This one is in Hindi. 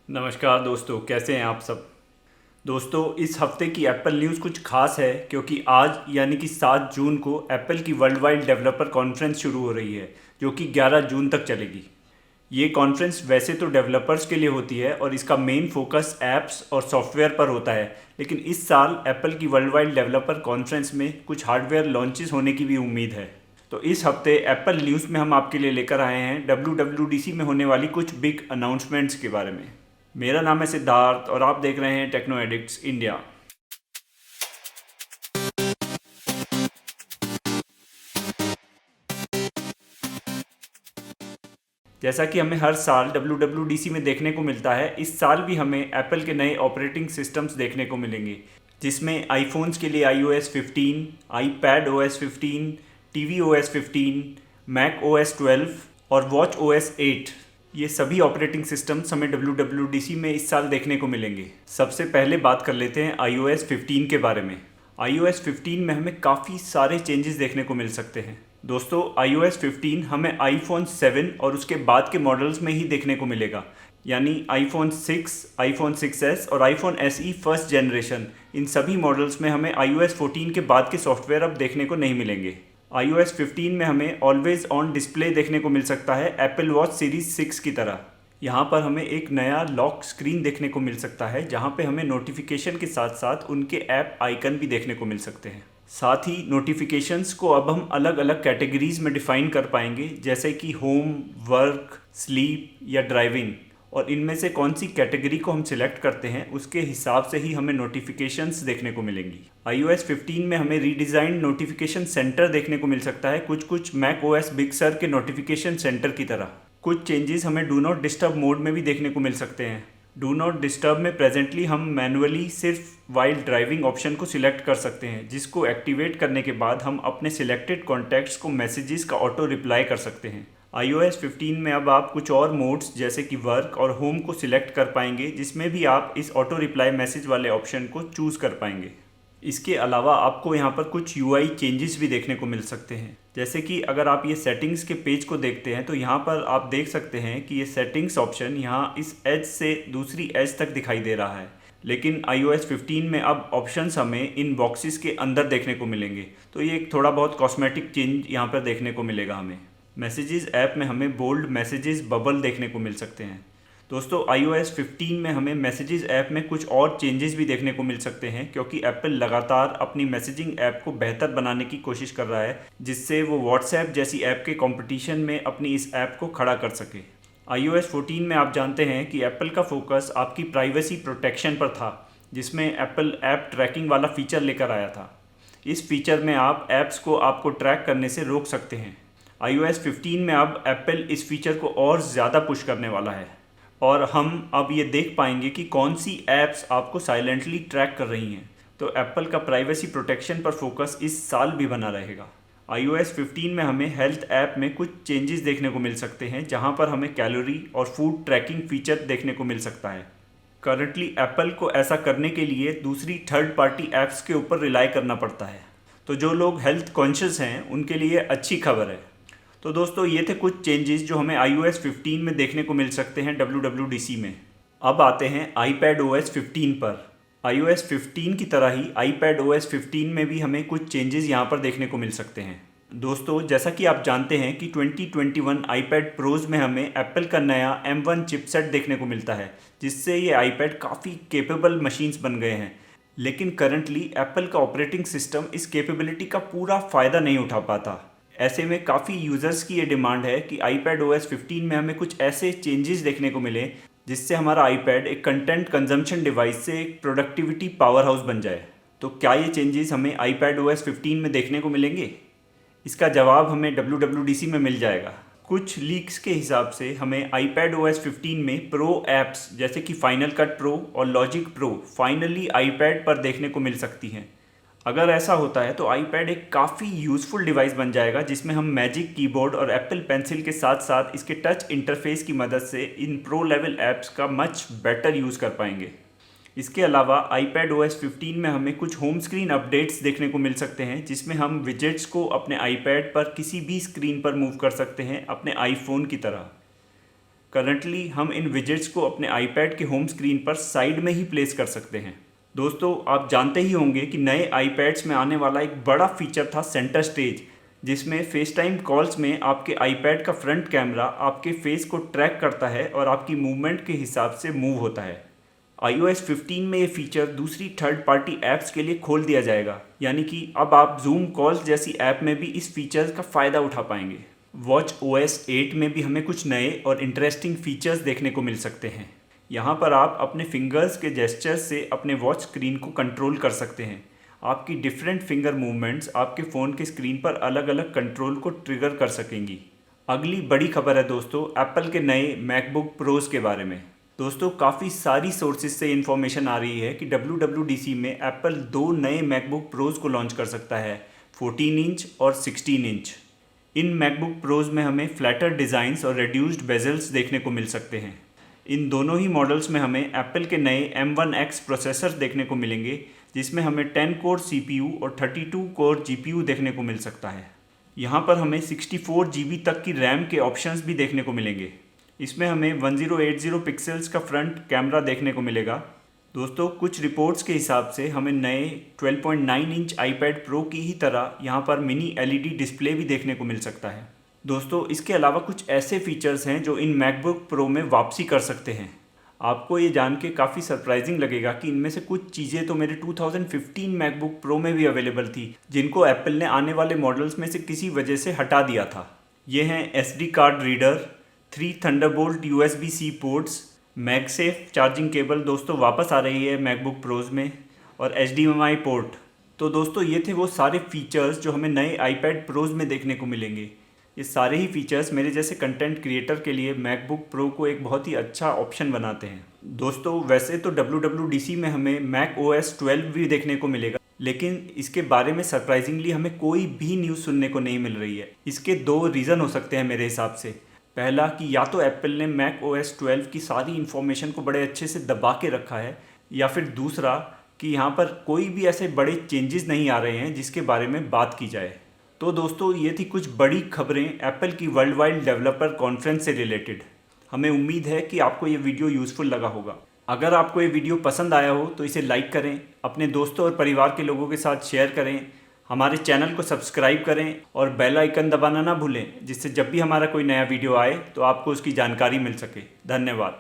नमस्कार दोस्तों, कैसे हैं आप सब। दोस्तों, इस हफ्ते की एप्पल न्यूज़ कुछ खास है क्योंकि आज यानी कि 7 जून को एप्पल की वर्ल्ड वाइड डेवलपर कॉन्फ्रेंस शुरू हो रही है, जो कि 11 जून तक चलेगी। ये कॉन्फ्रेंस वैसे तो डेवलपर्स के लिए होती है और इसका मेन फोकस ऐप्स और सॉफ्टवेयर पर होता है, लेकिन इस साल एप्पल की वर्ल्ड वाइड डेवलपर कॉन्फ्रेंस में कुछ हार्डवेयर लॉन्चेस होने की भी उम्मीद है। तो इस हफ्ते एप्पल न्यूज़ में हम आपके लिए लेकर आए हैं WWDC में होने वाली कुछ बिग अनाउंसमेंट्स के बारे में। मेरा नाम है सिद्धार्थ और आप देख रहे हैं टेक्नो एडिक्ट्स इंडिया। जैसा कि हमें हर साल WWDC में देखने को मिलता है, इस साल भी हमें एप्पल के नए ऑपरेटिंग सिस्टम्स देखने को मिलेंगे, जिसमें आईफोन्स के लिए iOS 15, iPad OS 15, TV OS 15, Mac OS 12 और वॉच OS 8, ये सभी ऑपरेटिंग सिस्टम्स हमें WWDC में इस साल देखने को मिलेंगे। सबसे पहले बात कर लेते हैं iOS 15 के बारे में। iOS 15 में हमें काफ़ी सारे चेंजेस देखने को मिल सकते हैं। दोस्तों, iOS 15 हमें iPhone 7 और उसके बाद के मॉडल्स में ही देखने को मिलेगा, यानी iPhone 6, iPhone 6s और iPhone SE फर्स्ट जनरेशन, इन सभी मॉडल्स में हमें iOS 14 के बाद के सॉफ्टवेयर अब देखने को नहीं मिलेंगे। iOS 15 में हमें ऑलवेज ऑन डिस्प्ले देखने को मिल सकता है, एप्पल वॉच सीरीज 6 की तरह। यहाँ पर हमें एक नया लॉक स्क्रीन देखने को मिल सकता है, जहाँ पे हमें नोटिफिकेशन के साथ साथ उनके ऐप आइकन भी देखने को मिल सकते हैं। साथ ही नोटिफिकेशंस को अब हम अलग अलग कैटेगरीज में डिफ़ाइन कर पाएंगे, जैसे कि होम, वर्क, स्लीप या ड्राइविंग, और इनमें से कौन सी कैटेगरी को हम सिलेक्ट करते हैं उसके हिसाब से ही हमें नोटिफिकेशंस देखने को मिलेंगी। iOS 15 में हमें रीडिज़ाइन नोटिफिकेशन सेंटर देखने को मिल सकता है, कुछ मैक OS बिग सर के नोटिफिकेशन सेंटर की तरह। कुछ चेंजेस हमें डू नॉट डिस्टर्ब मोड में भी देखने को मिल सकते हैं। डू नॉट डिस्टर्ब में प्रेजेंटली हम मैनुअली सिर्फ वाइल ड्राइविंग ऑप्शन को सिलेक्ट कर सकते हैं, जिसको एक्टिवेट करने के बाद हम अपने सिलेक्टेड कॉन्टैक्ट्स को मैसेजेस का ऑटो रिप्लाई कर सकते हैं। iOS 15 में अब आप कुछ और मोड्स जैसे कि वर्क और होम को सिलेक्ट कर पाएंगे, जिसमें भी आप इस ऑटो रिप्लाई मैसेज वाले ऑप्शन को चूज़ कर पाएंगे। इसके अलावा आपको यहाँ पर कुछ UI चेंजेस भी देखने को मिल सकते हैं, जैसे कि अगर आप ये सेटिंग्स के पेज को देखते हैं तो यहाँ पर आप देख सकते हैं कि ये सेटिंग्स ऑप्शन यहाँ इस एज से दूसरी एज तक दिखाई दे रहा है, लेकिन iOS 15 में अब ऑप्शंस हमें इन बॉक्सेस के अंदर देखने को मिलेंगे। तो ये एक थोड़ा बहुत कॉस्मेटिक चेंज यहाँ पर देखने को मिलेगा हमें। मैसेजेस ऐप में हमें बोल्ड मैसेजेस बबल देखने को मिल सकते हैं। दोस्तों, iOS 15 में हमें मैसेजेस ऐप में कुछ और चेंजेस भी देखने को मिल सकते हैं, क्योंकि एप्पल लगातार अपनी मैसेजिंग ऐप को बेहतर बनाने की कोशिश कर रहा है, जिससे वो व्हाट्सएप जैसी ऐप के कंपटीशन में अपनी इस ऐप को खड़ा कर सके। iOS 14 में आप जानते हैं कि एप्पल का फोकस आपकी प्राइवेसी प्रोटेक्शन पर था, जिसमें एप्पल ऐप ट्रैकिंग वाला फीचर लेकर आया था। इस फीचर में आप ऐप्स को आपको ट्रैक करने से रोक सकते हैं। iOS 15 में अब एप्पल इस फीचर को और ज़्यादा पुश करने वाला है और हम अब ये देख पाएंगे कि कौन सी ऐप्स आपको साइलेंटली ट्रैक कर रही हैं। तो एप्पल का प्राइवेसी प्रोटेक्शन पर फोकस इस साल भी बना रहेगा। iOS 15 में हमें हेल्थ ऐप में कुछ चेंजेस देखने को मिल सकते हैं, जहां पर हमें कैलोरी और फूड ट्रैकिंग फीचर देखने को मिल सकता है। करंटली एप्पल को ऐसा करने के लिए दूसरी थर्ड पार्टी ऐप्स के ऊपर रिलाई करना पड़ता है, तो जो लोग हेल्थ कॉन्शियस हैं उनके लिए अच्छी खबर है। तो दोस्तों, ये थे कुछ चेंजेस जो हमें iOS 15 में देखने को मिल सकते हैं WWDC में। अब आते हैं iPad OS 15 पर। iOS 15 की तरह ही iPad OS 15 में भी हमें कुछ चेंजेस यहाँ पर देखने को मिल सकते हैं। दोस्तों, जैसा कि आप जानते हैं कि 2021 iPad Pros में हमें एप्पल का नया M1 चिपसेट देखने को मिलता है, जिससे ये iPad काफ़ी केपेबल मशीन्स बन गए हैं। लेकिन करंटली एप्पल का ऑपरेटिंग सिस्टम इस कैपेबिलिटी का पूरा फ़ायदा नहीं उठा पाता। ऐसे में काफ़ी यूज़र्स की ये डिमांड है कि iPad OS 15 में हमें कुछ ऐसे चेंजेस देखने को मिले, जिससे हमारा iPad एक कंटेंट कंजम्पशन डिवाइस से एक प्रोडक्टिविटी पावर हाउस बन जाए। तो क्या ये चेंजेस हमें iPad OS 15 में देखने को मिलेंगे? इसका जवाब हमें WWDC में मिल जाएगा। कुछ लीक्स के हिसाब से हमें iPad OS 15 में प्रो ऐप्स जैसे कि फाइनल कट प्रो और लॉजिक प्रो फाइनली iPad पर देखने को मिल सकती हैं। अगर ऐसा होता है तो iPad एक काफ़ी यूज़फुल डिवाइस बन जाएगा, जिसमें हम मैजिक कीबोर्ड और एप्पल पेंसिल के साथ साथ इसके टच इंटरफेस की मदद से इन प्रो लेवल ऐप्स का मच बेटर यूज़ कर पाएंगे। इसके अलावा iPad OS 15 में हमें कुछ होम स्क्रीन अपडेट्स देखने को मिल सकते हैं, जिसमें हम विजेट्स को अपने iPad पर किसी भी स्क्रीन पर मूव कर सकते हैं, अपने आईफोन की तरह। करंटली हम इन विजेट्स को अपने आईपैड के होम स्क्रीन पर साइड में ही प्लेस कर सकते हैं। दोस्तों, आप जानते ही होंगे कि नए आईपैड्स में आने वाला एक बड़ा फीचर था सेंटर स्टेज, जिसमें फेस टाइम कॉल्स में आपके आईपैड का फ्रंट कैमरा आपके फेस को ट्रैक करता है और आपकी मूवमेंट के हिसाब से मूव होता है। iOS 15 में ये फीचर दूसरी थर्ड पार्टी ऐप्स के लिए खोल दिया जाएगा, यानी कि अब आप जूम कॉल्स जैसी ऐप में भी इस फीचर का फ़ायदा उठा पाएंगे। वॉच OS 8 में भी हमें कुछ नए और इंटरेस्टिंग फीचर्स देखने को मिल सकते हैं। यहाँ पर आप अपने फिंगर्स के जेस्चर्स से अपने वॉच स्क्रीन को कंट्रोल कर सकते हैं। आपकी डिफरेंट फिंगर मूवमेंट्स आपके फ़ोन के स्क्रीन पर अलग अलग कंट्रोल को ट्रिगर कर सकेंगी। अगली बड़ी खबर है दोस्तों, एप्पल के नए मैकबुक प्रोज के बारे में। दोस्तों, काफ़ी सारी सोर्सेज से इन्फॉर्मेशन आ रही है कि WWDC में एप्पल 2 नए मैकबुक प्रोज को लॉन्च कर सकता है, 14 इंच और 16 इंच। इन मैकबुक प्रोज में हमें फ्लैटर डिज़ाइंस और रिड्यूस्ड बेजल्स देखने को मिल सकते हैं। इन दोनों ही मॉडल्स में हमें एप्पल के नए M1X प्रोसेसर देखने को मिलेंगे, जिसमें हमें 10 कोर CPU और 32 कोर GPU देखने को मिल सकता है। यहाँ पर हमें 64 GB तक की रैम के ऑप्शंस भी देखने को मिलेंगे। इसमें हमें 1080 पिक्सल्स का फ्रंट कैमरा देखने को मिलेगा। दोस्तों, कुछ रिपोर्ट्स के हिसाब से हमें नए 12.9 इंच आईपैड प्रो की ही तरह यहाँ पर मिनी LED डिस्प्ले भी देखने को मिल सकता है। दोस्तों, इसके अलावा कुछ ऐसे फीचर्स हैं जो इन मैकबुक प्रो में वापसी कर सकते हैं। आपको ये जान के काफ़ी सरप्राइजिंग लगेगा कि इनमें से कुछ चीज़ें तो मेरे 2015 मैकबुक प्रो में भी अवेलेबल थी, जिनको एप्पल ने आने वाले मॉडल्स में से किसी वजह से हटा दिया था। ये हैं SD card reader, 3 Thunderbolt USB-C ports, MagSafe charging cable दोस्तों वापस आ रही है मैकबुक प्रोज में, और HDMI पोर्ट। तो दोस्तों, ये थे वो सारे फीचर्स जो हमें नए आईपैड प्रोज में देखने को मिलेंगे। ये सारे ही फीचर्स मेरे जैसे कंटेंट क्रिएटर के लिए मैकबुक प्रो को एक बहुत ही अच्छा ऑप्शन बनाते हैं। दोस्तों, वैसे तो WWDC में हमें macOS 12 भी देखने को मिलेगा, लेकिन इसके बारे में सरप्राइजिंगली हमें कोई भी न्यूज़ सुनने को नहीं मिल रही है। इसके 2 रीज़न हो सकते हैं मेरे हिसाब से। पहला कि या तो एप्पल ने macOS 12 की सारी इन्फॉर्मेशन को बड़े अच्छे से दबा के रखा है, या फिर दूसरा कि यहाँ पर कोई भी ऐसे बड़े चेंजेस नहीं आ रहे हैं जिसके बारे में बात की जाए। तो दोस्तों, ये थी कुछ बड़ी खबरें एप्पल की वर्ल्ड वाइड डेवलपर कॉन्फ्रेंस से रिलेटेड। हमें उम्मीद है कि आपको ये वीडियो यूज़फुल लगा होगा। अगर आपको ये वीडियो पसंद आया हो तो इसे लाइक करें, अपने दोस्तों और परिवार के लोगों के साथ शेयर करें, हमारे चैनल को सब्सक्राइब करें और बेल आइकन दबाना ना भूलें, जिससे जब भी हमारा कोई नया वीडियो आए तो आपको उसकी जानकारी मिल सके। धन्यवाद।